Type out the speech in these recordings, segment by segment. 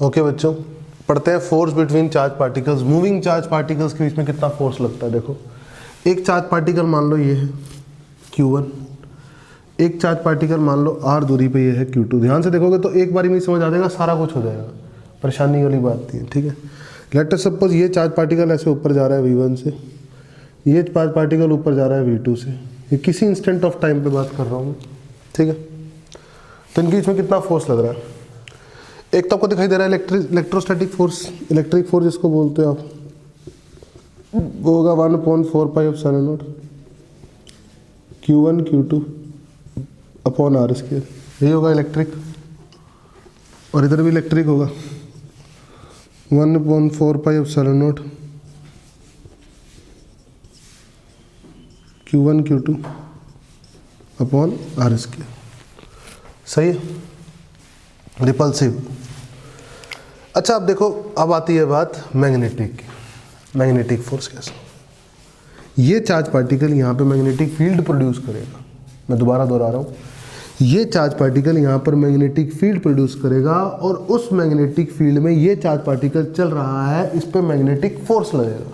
Okay बच्चों, पढ़ते हैं force between charge particles. Moving charge particles के बीच में कितना फोर्स लगता है। देखो, एक चार्ज पार्टिकल मान लो ये है Q1, एक चार्ज पार्टिकल मान लो R दूरी पे ये है Q2। ध्यान से देखोगे तो एक बारी में समझ आ जाएगा, सारा कुछ हो जाएगा, परेशानी वाली बात नहीं है। ठीक है, लेट अस सपोज ये चार्ज पार्टिकल ऐसे ऊपर जा रहा है V1 से, ये चार्ज पार्टिकल ऊपर जा रहा है V2 से। ये किसी इंस्टेंट ऑफ टाइम पे बात कर रहा हूँ, ठीक है। तो इनके बीच में कितना फोर्स लग रहा है। एक तो आपको दिखाई दे रहा है इलेक्ट्रोस्टैटिक फोर्स, इलेक्ट्रिक फोर्स जिसको बोलते हो आप, वो होगा 1/4 pi epsilon not Q1 Q2 upon R square. यही होगा इलेक्ट्रिक, और इधर भी इलेक्ट्रिक होगा 1/4 pi epsilon not Q1 Q2 upon R square. सही है, रिपल्सिव। अच्छा, अब देखो, अब आती है बात मैग्नेटिक की। मैग्नेटिक फोर्स कैसा, ये चार्ज पार्टिकल यहाँ पे मैग्नेटिक फील्ड प्रोड्यूस करेगा। मैं दोबारा दोहरा रहा हूँ, ये चार्ज पार्टिकल यहाँ पर मैग्नेटिक फील्ड प्रोड्यूस करेगा, और उस मैग्नेटिक फील्ड में ये चार्ज पार्टिकल चल रहा है, इस पे मैग्नेटिक फोर्स लगेगा।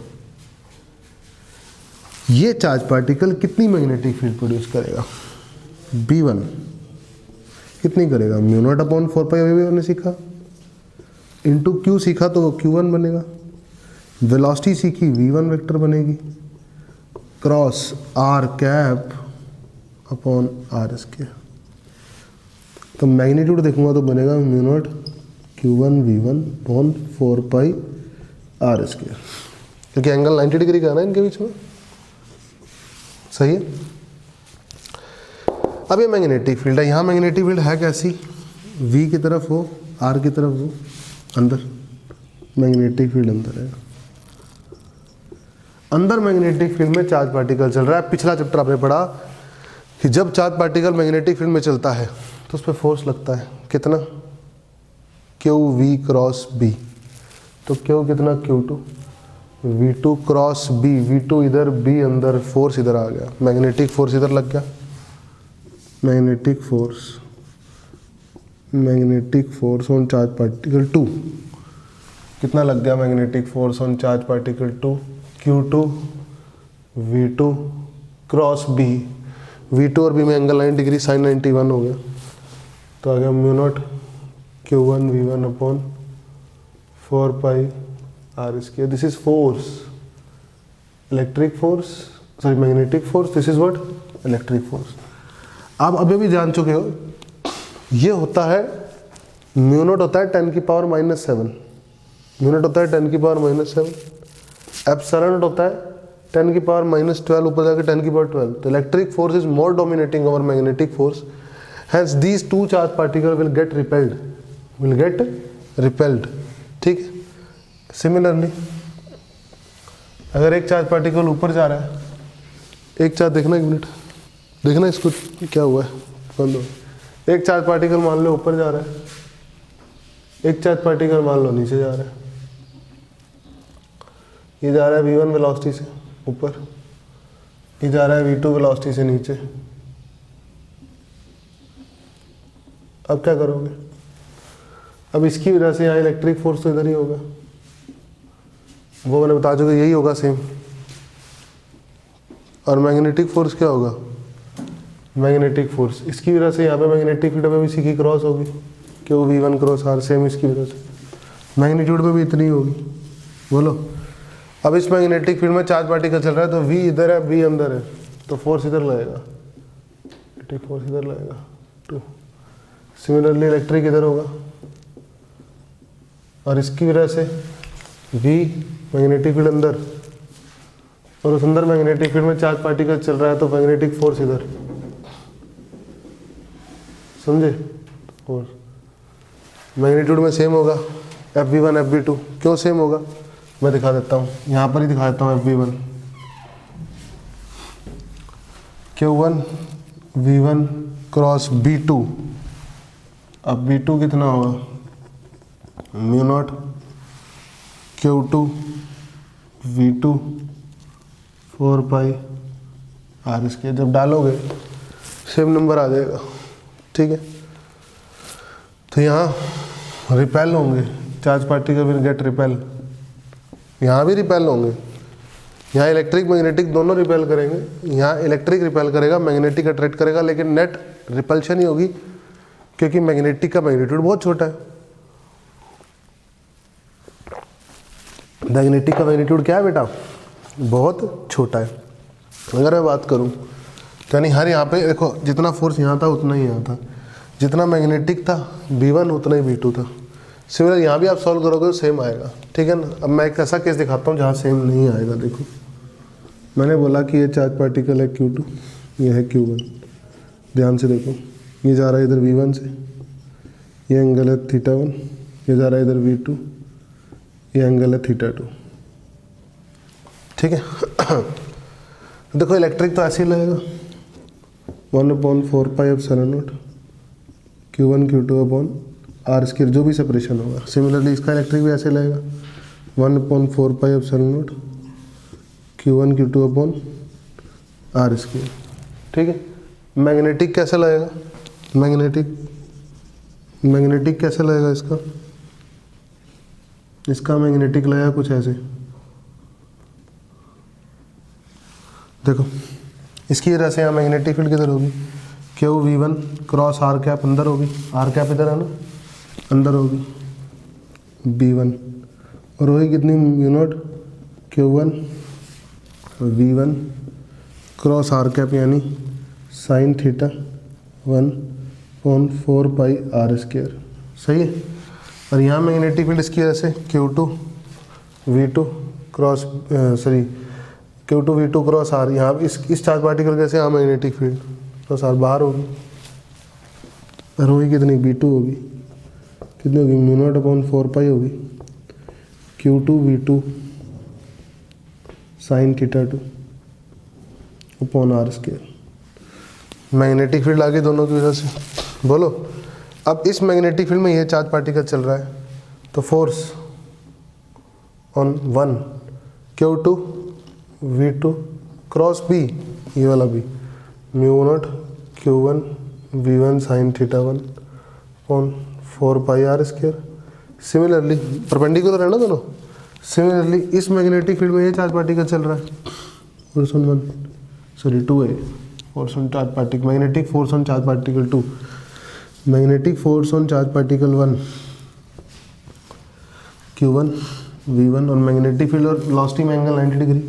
ये चार्ज पार्टिकल कितनी मैग्नेटिक फील्ड प्रोड्यूस करेगा, B1 कितनी करेगा, μ0/4 पाई। अभी हमने सीखा, इंटू Q सीखा तो वो Q1 बनेगा, वेलोसिटी सीखी V1 वेक्टर बनेगी, cross R cap upon R square. तो मैग्नीट्यूड देखूंगा तो बनेगा μ0 Q1 V1 अपॉन 4 पाई R स्क्वायर, क्योंकि एंगल 90 डिग्री का है ना इनके बीच में। सही है। अब ये मैग्नेटिक फील्ड है, यहाँ मैग्नेटिक फील्ड है कैसी, V की तरफ हो, R की तरफ हो, अंदर मैग्नेटिक फील्ड अंदर है। अंदर मैग्नेटिक फील्ड में चार्ज पार्टिकल चल रहा है। पिछला चैप्टर आपने पढ़ा कि जब चार्ज पार्टिकल मैग्नेटिक फील्ड में चलता है तो उस पर फोर्स लगता है कितना, QV क्रॉस B। तो Q कितना, Q2, V2 cross B, V2 इधर, B अंदर, फोर्स इधर आ गया, मैग्नेटिक फोर्स इधर लग गया। Magnetic force on charge particle 2 कितना लग गया, magnetic force on charge particle 2 Q2 V2 cross B। V2 और B में एंगल 90 डिग्री, साइन 91 हो गया, तो आ गया μ0 Q1 V1 upon 4 pi R square. This is force, electric force, sorry magnetic force, this is what, electric force. आप अभी भी जान चुके हो, ये होता है μ0 होता है 10 की पावर -7, μ0 होता है 10 की पावर -7, एप्सिलॉन होता है 10 की पावर -12, ऊपर जाके 10 की पावर 12। तो electric force is more dominating over magnetic force, hence these two charge particle will get repelled. ठीक है। सिमिलरली अगर एक चार्ज पार्टिकल ऊपर जा रहा है, एक चार्ज, देखना एक मिनट, देखना इसको क्या हुआ है, बंद हो। एक चार्ज पार्टिकल मान लो ऊपर जा रहा है, एक चार्ज पार्टिकल मान लो नीचे जा रहा है। ये जा रहा है V1 वेलोसिटी से ऊपर, ये जा रहा है V2 वेलोसिटी से नीचे। अब क्या करोगे, अब इसकी वजह से यहाँ इलेक्ट्रिक फोर्स तो इधर ही होगा, वो मैंने बता चुका, यही होगा सेम। और मैग्नेटिक फोर्स क्या होगा, मैग्नेटिक फोर्स, इसकी वजह से यहाँ पे मैग्नेटिक फील्ड में भी इसी की क्रॉस होगी, क्यों V1 क्रॉस R, सेम इसकी वजह से मैग्नीट्यूड में भी इतनी होगी। बोलो, अब इस मैग्नेटिक फील्ड में चार्ज पार्टिकल चल रहा है, तो V इधर है, B अंदर है, तो फोर्स इधर लगेगा, इलेक्ट्रिक फोर्स इधर लगेगा 2। सिमिलरली इलेक्ट्रिक इधर होगा, और इसकी वजह से V मैग्नेटिक फील्ड अंदर, और उस अंदर मैग्नेटिक फील्ड में चार्ज पार्टिकल चल रहा है, तो मैग्नेटिक फोर्स इधर, समझे। और मैग्नीट्यूड में सेम होगा, FV1 FV2। क्यों सेम होगा, मैं दिखा देता हूँ, यहाँ पर ही दिखा देता हूँ। FV1 Q1 V1 cross B2, अब B2 कितना होगा, μ0 Q2 V2 4 पाई R स्क्वायर। जब डालोगे सेम नंबर आ जाएगा, ठीक है। तो यहाँ रिपेल होंगे, charge particle will gate repel, यहाँ भी रिपेल होंगे, यहाँ इलेक्ट्रिक मैग्नेटिक दोनों रिपेल करेंगे, यहाँ इलेक्ट्रिक रिपेल करेगा, मैग्नेटिक अट्रैक्ट करेगा, लेकिन नेट रिपल्शन ही होगी क्योंकि मैग्नेटिक का मैग्नीट्यूड बहुत छोटा है। मैग्नेटिक का मैग्नीट्यूड क्या है बेटा, बहुत छोटा है। अगर मैं बात करूँ तो यानी हर यहाँ पे देखो जितना फोर्स यहाँ था उतना ही यहाँ था, जितना मैग्नेटिक था V1 उतना ही V2 था। सिमिलर यहाँ भी आप सॉल्व करोगे तो सेम आएगा, ठीक है ना। अब मैं एक ऐसा केस दिखाता हूँ जहाँ सेम नहीं आएगा। देखो मैंने बोला कि ये चार्ज पार्टिकल है Q2, ये है Q1। ध्यान से देखो, ये जा रहा है इधर V1 से, ये एंगल है θ1, ये जा रहा है इधर V2, ये एंगल है θ2, ठीक है। देखो इलेक्ट्रिक तो ऐसे ही लगेगा 1/4 pi epsilon not Q1 Q2 upon R square, जो भी सेपरेशन होगा। सिमिलरली इसका इलेक्ट्रिक भी ऐसे लगेगा 1/4 pi epsilon not Q1 Q2 upon R square, ठीक है। मैग्नेटिक कैसे लगेगा, मैग्नेटिक कैसे लगेगा इसका मैग्नेटिक लगेगा कुछ ऐसे। देखो इसकी वजह से यहाँ मैग्नेटिक फील्ड किधर होगी, QV1 क्रॉस R कैप अंदर होगी, R कैप इधर है ना, अंदर होगी B1 और होगी कितनी U0 Q1 V1 cross R cap यानी साइन θ1/4 पाई R स्क्वायर, सही है। और यहाँ मैग्नेटिक फील्ड इसकी वजह से Q2 V2 cross Q2 V2 cross R, यहाँ इस चार्ज पार्टिकल कैसे यहाँ मैग्नेटिक फील्ड क्रॉस R बाहर होगी और होगी कितनी B2 होगी, कितनी होगी μ0/4 पाई होगी Q2 V2 sine θ2 upon R square. Magnetic field आ गई दोनों की वजह से। बोलो अब इस मैग्नेटिक फील्ड में ये चार्ज पार्टिकल चल रहा है तो force on 1 Q2 V2 cross B, ये वाला B μ0 Q1 V1 साइन θ1/4 पाई R स्क्वायर। सिमिलरली परपेंडिकुलर है ना दोनों, सिमिलरली इस मैग्नेटिक फील्ड में ये चार्ज पार्टिकल चल रहा है force on 2A force on charge particle, magnetic force on charge particle 2, magnetic force on charge particle 1 Q1 V1 और मैग्नेटिक फील्ड और लॉस्टिंग angle 90 degree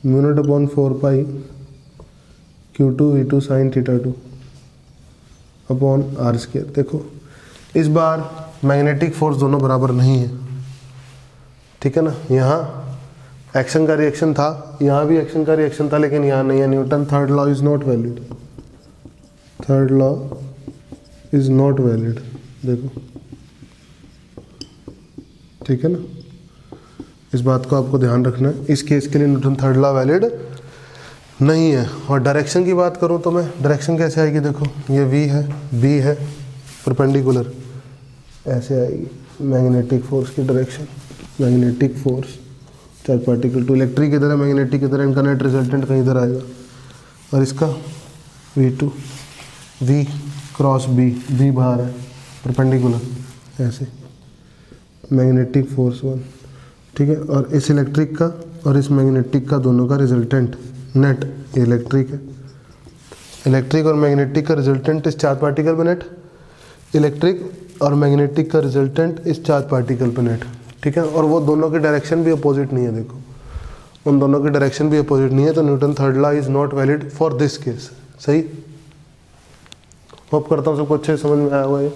μ0/4 pi Q2 V2 sine θ2 upon R square. देखो इस बार magnetic force दोनों बराबर नहीं है, ठीक है ना। यहाँ एक्शन का रिएक्शन था, यहाँ भी एक्शन का रिएक्शन था, लेकिन यहाँ नहीं है। Newton third law is not valid, third law is not valid. देखो ठीक है ना, इस बात को आपको ध्यान रखना है। इस केस के लिए न्यूटन थर्ड लॉ वैलिड नहीं है। और डायरेक्शन की बात करूँ तो मैं डायरेक्शन कैसे आएगी, देखो ये V है, B है, परपेंडिकुलर ऐसे आएगी मैग्नेटिक फोर्स की direction. Magnetic force charge particle 2, electric इधर है, मैग्नेटिक इधर है, इनका नेट रिजल्टेंट कहीं इधर आएगा। और इसका V2 V क्रॉस B बाहर है परपेंडिकुलर ऐसे, मैग्नेटिक फोर्स 1, ठीक है। और इस इलेक्ट्रिक का और इस मैग्नेटिक का दोनों का रिजल्टेंट नेट इलेक्ट्रिक है। इलेक्ट्रिक और मैग्नेटिक का रिजल्टेंट इस चार्ज पार्टिकल पे नेट, इलेक्ट्रिक और मैग्नेटिक का रिजल्टेंट इस चार्ज पार्टिकल पे नेट, ठीक है। और वो दोनों की डायरेक्शन भी अपोजिट नहीं है, देखो उन दोनों की डायरेक्शन भी अपोजिट नहीं है, तो Newton third law is not valid for this case. सही, होप करता हूँ सबको अच्छे समझ में आया हुआ है।